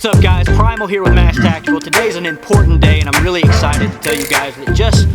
What's up, guys? Primal here with M.A.S.K. Today's an important day and I'm really excited to tell you guys that just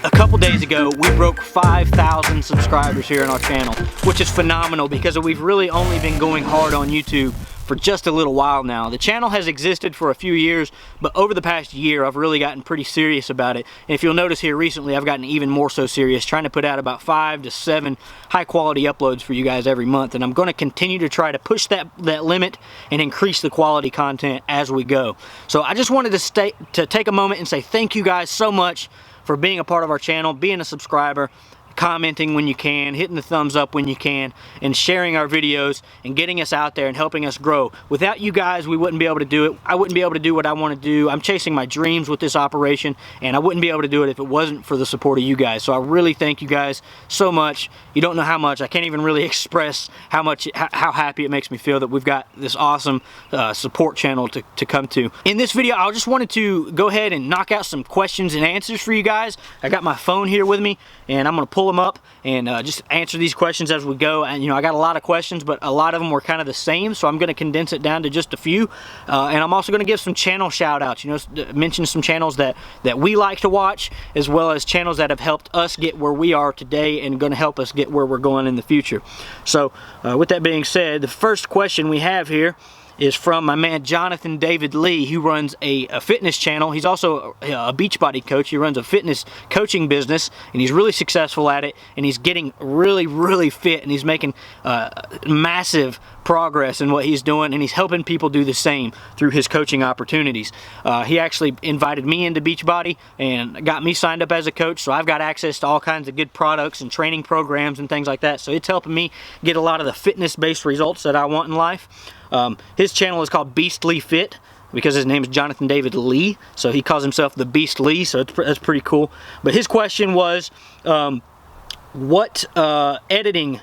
a couple days ago we broke 5,000 subscribers here on our channel, which is phenomenal because we've really only been going hard on YouTube for just a little while now. The channel has existed for a few years, but over the past year I've really gotten pretty serious about it. And if you'll notice here recently, I've gotten even more so serious, trying to put out about 5 to 7 high quality uploads for you guys every month, and I'm going to continue to try to push that limit and increase the quality content as we go. So I just wanted to take a moment and say thank you guys so much for being a part of our channel, being a subscriber, commenting when you can, hitting the thumbs up when you can, and sharing our videos and getting us out there and helping us grow. Without you guys, we wouldn't be able to do it. I wouldn't be able to do what I want to do. I'm chasing my dreams with this operation, and I wouldn't be able to do it if it wasn't for the support of you guys. So I really thank you guys so much. You don't know how much. I can't even really express how happy it makes me feel that we've got this awesome support channel to come to. In this video, I just wanted to go ahead and knock out some questions and answers for you guys. I got my phone here with me, and I'm going to pull them up and just answer these questions as we go. And I got a lot of questions, but a lot of them were kind of the same, so I'm going to condense it down to just a few. And I'm also going to give some channel shout outs, mention some channels that we like to watch, as well as channels that have helped us get where we are today and going to help us get where we're going in the future. So with that being said, the first question we have here is from my man Jonathan David Lee, who runs a fitness channel. He's also a Beachbody coach. He runs a fitness coaching business, and he's really successful at it, and he's getting really fit, and he's making massive progress in what he's doing, and he's helping people do the same through his coaching opportunities. He actually invited me into Beachbody and got me signed up as a coach, so I've got access to all kinds of good products and training programs and things like that. So it's helping me get a lot of the fitness-based results that I want in life. His channel is called BeastLiFit because his name is Jonathan David Lee, so he calls himself the Beast Lee, so that's pretty cool. But his question was, what editing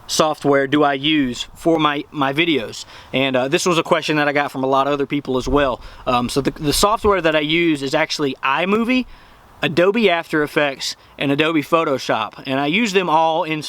software do I use for my videos? And this was a question that I got from a lot of other people as well. So the software that I use is actually iMovie, Adobe After Effects, and Adobe Photoshop, and I use them all in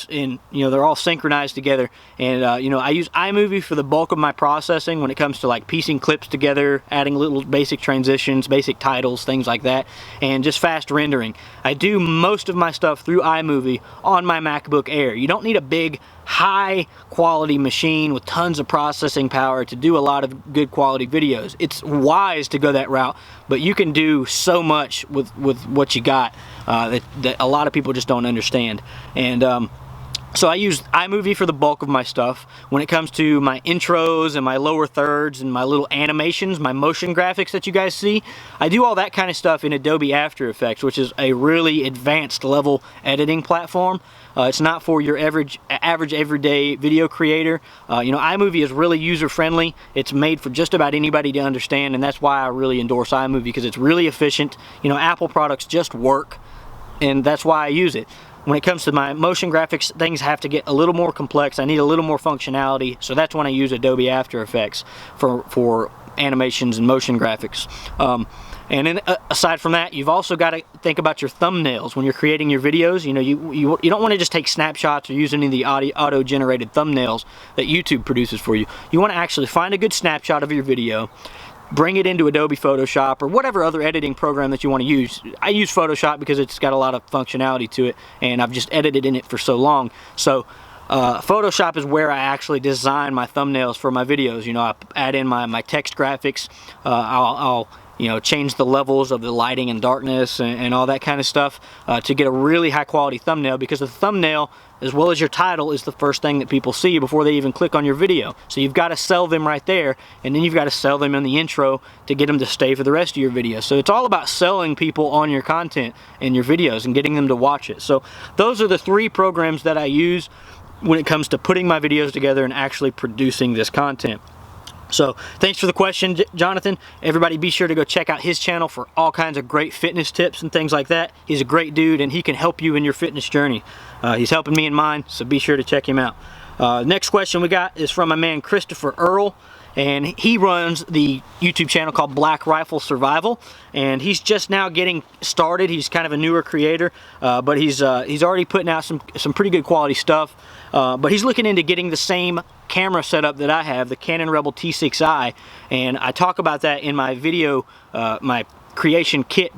they're all synchronized together. And I use iMovie for the bulk of my processing when it comes to like piecing clips together, adding little basic transitions, basic titles, things like that, and just fast rendering. I do most of my stuff through iMovie on my MacBook Air. You don't need a big high quality machine with tons of processing power to do a lot of good quality videos. It's wise to go that route, but you can do so much with what you got that a lot of people just don't understand. And so I use iMovie for the bulk of my stuff. When it comes to my intros and my lower thirds and my little animations, my motion graphics that you guys see, I do all that kind of stuff in Adobe After Effects, which is a really advanced level editing platform. It's not for your average everyday video creator. iMovie is really user friendly. It's made for just about anybody to understand, and that's why I really endorse iMovie, because it's really efficient. Apple products just work, and that's why I use it. When it comes to my motion graphics, things have to get a little more complex. I need a little more functionality, so that's when I use Adobe After Effects for animations and motion graphics. And then aside from that, you've also got to think about your thumbnails when you're creating your videos. You don't want to just take snapshots or use any of the auto-generated thumbnails that YouTube produces for you. You want to actually find a good snapshot of your video, bring it into Adobe Photoshop or whatever other editing program that you want to use. I use Photoshop because it's got a lot of functionality to it, and I've just edited in it for so long. So Photoshop is where I actually design my thumbnails for my videos. I add in my text graphics. I'll change the levels of the lighting and darkness and all that kind of stuff to get a really high quality thumbnail, because the thumbnail, as well as your title, is the first thing that people see before they even click on your video. So you've got to sell them right there, and then you've got to sell them in the intro to get them to stay for the rest of your video. So it's all about selling people on your content and your videos and getting them to watch it. So those are the 3 programs that I use when it comes to putting my videos together and actually producing this content. So thanks for the question, Jonathan. Everybody be sure to go check out his channel for all kinds of great fitness tips and things like that. He's a great dude, and he can help you in your fitness journey. He's helping me in mine, so be sure to check him out. Next question we got is from my man Christopher Earl. and he runs the YouTube channel called Black Rifle Survival, and he's just now getting started. He's kind of a newer creator, but he's already putting out some pretty good quality stuff. But he's looking into getting the same camera setup that I have, the Canon Rebel T6i, and I talk about that in my video, my creation kit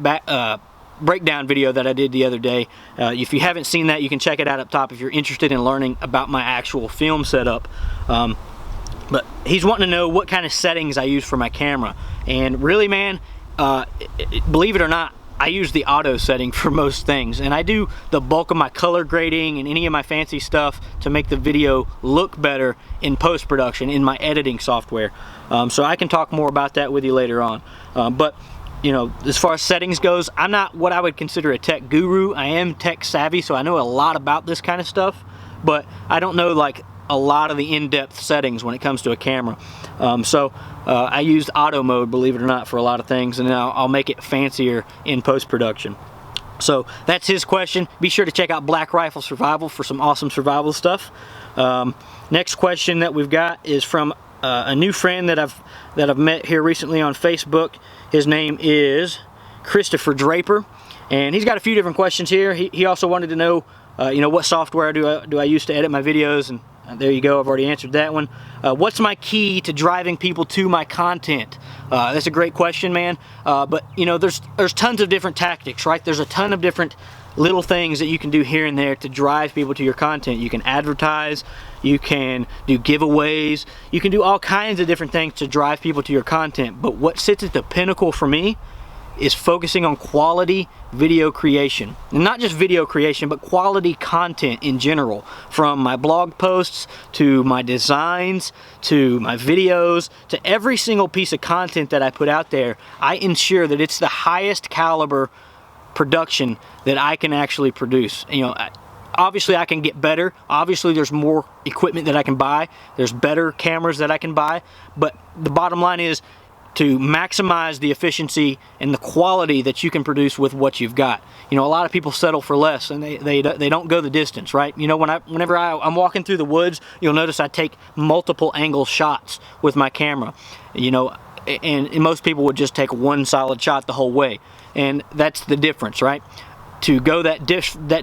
breakdown video that I did the other day. If you haven't seen that, you can check it out up top if you're interested in learning about my actual film setup. But he's wanting to know what kind of settings I use for my camera, and really, man, believe it or not, I use the auto setting for most things, and I do the bulk of my color grading and any of my fancy stuff to make the video look better in post-production in my editing software. So I can talk more about that with you later on. But you know, as far as settings goes, I'm not what I would consider a tech guru. I am tech savvy, so I know a lot about this kind of stuff, but I don't know like a lot of the in-depth settings when it comes to a camera. I used auto mode, believe it or not, for a lot of things, and then I'll make it fancier in post-production. So that's his question. Be sure to check out Black Rifle Survival for some awesome survival stuff. Next question that we've got is from a new friend that I've met here recently on Facebook. His name is Christopher Draper, and he's got a few different questions here. He also wanted to know, you know, what software do I use to edit my videos, and there you go, I've already answered that one. What's my key to driving people to my content? That's a great question, man. But you know, there's tons of different tactics, right? There's a ton of different little things that you can do here and there to drive people to your content. You can advertise, you can do giveaways, you can do all kinds of different things to drive people to your content. But what sits at the pinnacle for me is focusing on quality video creation. And not just video creation, but quality content in general. From my blog posts, to my designs, to my videos, to every single piece of content that I put out there, I ensure that it's the highest caliber production that I can actually produce. You know, obviously I can get better. Obviously there's more equipment that I can buy. There's better cameras that I can buy. But the bottom line is to maximize the efficiency and the quality that you can produce with what you've got. You know, a lot of people settle for less, and they don't go the distance, right? You know, whenever I'm walking through the woods, you'll notice I take multiple angle shots with my camera. You know, and most people would just take one solid shot the whole way, and that's the difference, right? To go that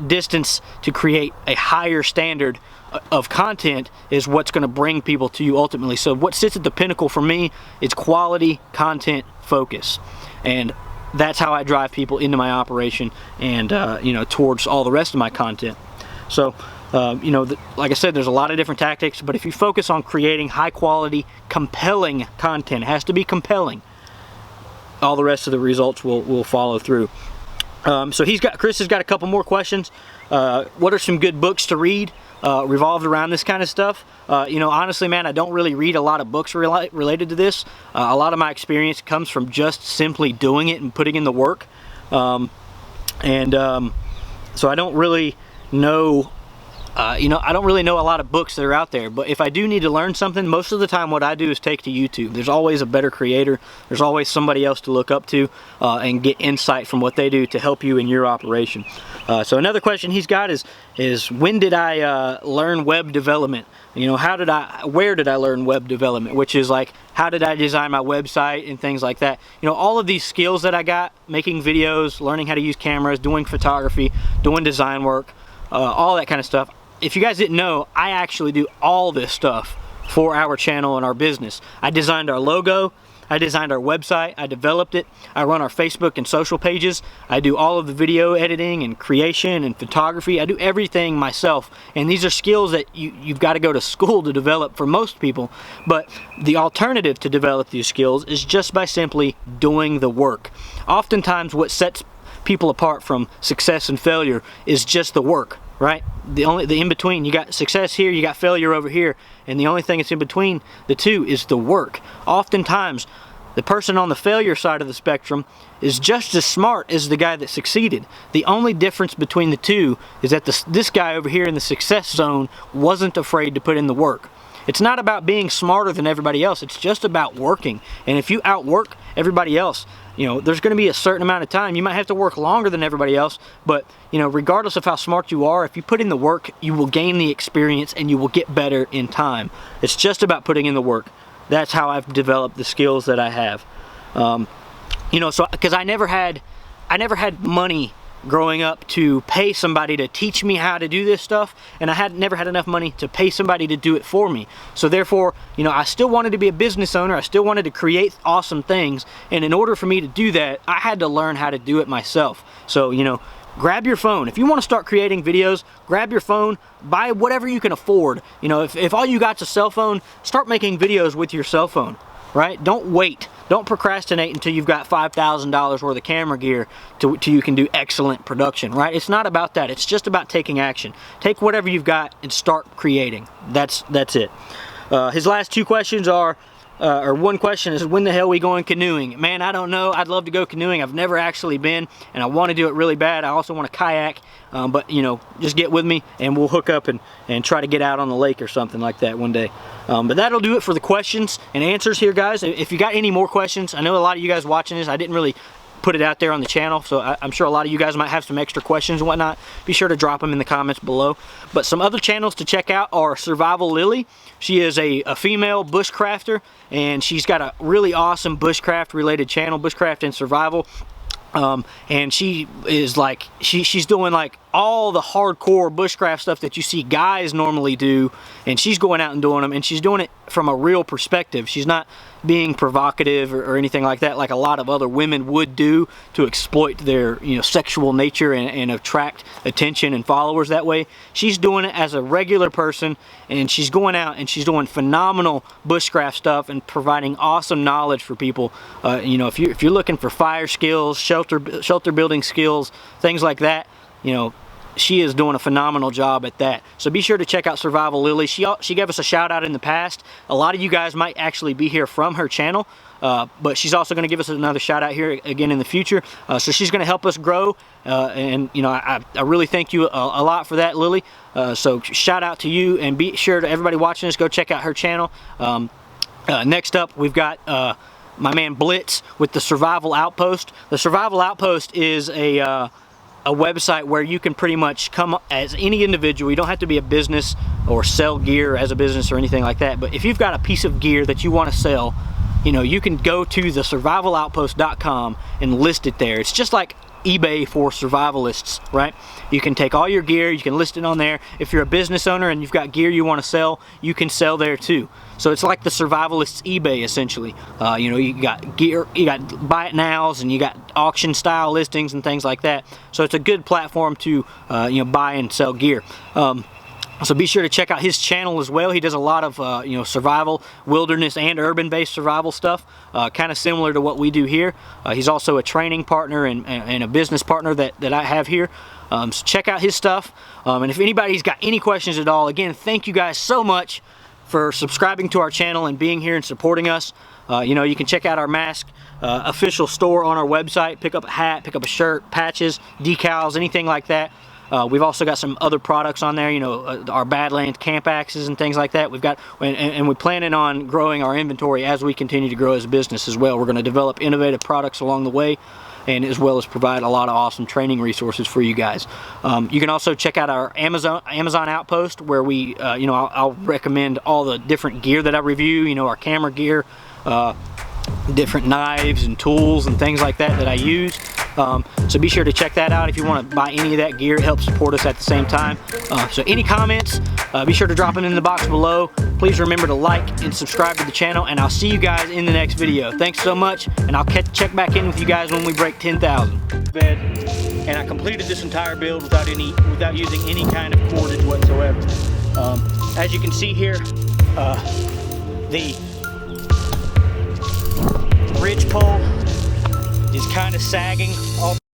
distance to create a higher standard of content is what's going to bring people to you ultimately. So what sits at the pinnacle for me is quality content focus, and that's how I drive people into my operation and you know, towards all the rest of my content. So you know, like I said, there's a lot of different tactics, but if you focus on creating high quality, compelling content, it has to be compelling, all the rest of the results will follow through. So Chris has got a couple more questions. What are some good books to read revolved around this kind of stuff? You know, honestly, man, I don't really read a lot of books related to this. A lot of my experience comes from just simply doing it and putting in the work. So I don't really know, you know, I don't really know a lot of books that are out there, but if I do need to learn something, most of the time what I do is take to YouTube. There's always a better creator. There's always somebody else to look up to and get insight from what they do to help you in your operation. So another question he's got is when did I learn web development? You know, where did I learn web development? Which is like, how did I design my website and things like that? You know, all of these skills that I got, making videos, learning how to use cameras, doing photography, doing design work, all that kind of stuff. If you guys didn't know, I actually do all this stuff for our channel and our business. I designed our logo, I designed our website, I developed it, I run our Facebook and social pages, I do all of the video editing and creation and photography. I do everything myself, and these are skills that you've got to go to school to develop for most people, but the alternative to develop these skills is just by simply doing the work. Oftentimes what sets people apart from success and failure is just the work, right? The in between, you got success here, you got failure over here, and the only thing that's in between the two is the work. Oftentimes the person on the failure side of the spectrum is just as smart as the guy that succeeded. The only difference between the two is that this guy over here in the success zone wasn't afraid to put in the work. It's not about being smarter than everybody else, it's just about working. And if you outwork everybody else, you know, there's going to be a certain amount of time. You might have to work longer than everybody else, but, you know, regardless of how smart you are, if you put in the work, you will gain the experience and you will get better in time. It's just about putting in the work. that's how I've developed the skills that I have. You know, so because I never had money growing up to pay somebody to teach me how to do this stuff, and I never had enough money to pay somebody to do it for me. So therefore, you know, I still wanted to be a business owner, I still wanted to create awesome things, and in order for me to do that, I had to learn how to do it myself. So, you know, grab your phone. If you want to start creating videos, grab your phone, buy whatever you can afford. You know, if all you got's a cell phone, start making videos with your cell phone, right? Don't wait. Don't procrastinate until you've got $5,000 worth of camera gear till you can do excellent production, right? It's not about that. It's just about taking action. Take whatever you've got and start creating. That's it. His last two questions are, or one question is, when the hell are we going canoeing? Man, I don't know. I'd love to go canoeing. I've never actually been, and I want to do it really bad. I also want to kayak, but you know, just get with me and we'll hook up and try to get out on the lake or something like that one day. But that'll do it for the questions and answers here, guys. If you got any more questions, I know a lot of you guys watching this, I didn't really put it out there on the channel, so I'm sure a lot of you guys might have some extra questions and whatnot. Be sure to drop them in the comments below. But some other channels to check out are Survival Lilly. She is a female bushcrafter, and she's got a really awesome bushcraft related channel, Bushcraft and Survival. And she is like, she's doing like all the hardcore bushcraft stuff that you see guys normally do, and she's going out and doing them, and she's doing it from a real perspective. She's not being provocative or anything like that, like a lot of other women would do to exploit their, you know, sexual nature and attract attention and followers that way. She's doing it as a regular person, and she's going out and she's doing phenomenal bushcraft stuff and providing awesome knowledge for people. You know, if you're looking for fire skills, shelter building skills, things like that, you know, she is doing a phenomenal job at that. So be sure to check out Survival Lilly. She gave us a shout out in the past. A lot of you guys might actually be here from her channel, but she's also going to give us another shout out here again in the future. So she's going to help us grow, and you know, I really thank you a lot for that, Lilly. So shout out to you, and be sure to everybody watching this, go check out her channel. Next up, we've got my man Blitz with the Survival Outpost. The Survival Outpost is a website where you can pretty much come as any individual. You don't have to be a business or sell gear as a business or anything like that, but if you've got a piece of gear that you want to sell, you know, you can go to the survivaloutpost.com and list it there. It's just like eBay for survivalists, right? You can take all your gear, you can list it on there. If you're a business owner and you've got gear you want to sell, you can sell there too. So it's like the survivalists eBay essentially. You know, you got gear, you got buy it nows, and you got auction style listings and things like that. So it's a good platform to you know, buy and sell gear. So be sure to check out his channel as well. He does a lot of you know, survival, wilderness, and urban-based survival stuff, kind of similar to what we do here. He's also a training partner and a business partner that I have here. So check out his stuff. And if anybody's got any questions at all, again, thank you guys so much for subscribing to our channel and being here and supporting us. You know, you can check out our M.A.S.K official store on our website. Pick up a hat, pick up a shirt, patches, decals, anything like that. We've also got some other products on there, you know, our Badlands camp axes and things like that. We've got, and we're planning on growing our inventory as we continue to grow as a business as well. We're going to develop innovative products along the way, and as well as provide a lot of awesome training resources for you guys. You can also check out our Amazon Outpost, where we, you know, I'll recommend all the different gear that I review, you know, our camera gear, different knives and tools and things like that I use. So be sure to check that out if you want to buy any of that gear. It helps support us at the same time. So any comments, be sure to drop them in the box below. Please remember to like and subscribe to the channel, and I'll see you guys in the next video. Thanks so much, and I'll check back in with you guys when we break 10,000. And I completed this entire build without using any kind of cordage whatsoever. As you can see here, the ridge pole is kind of sagging off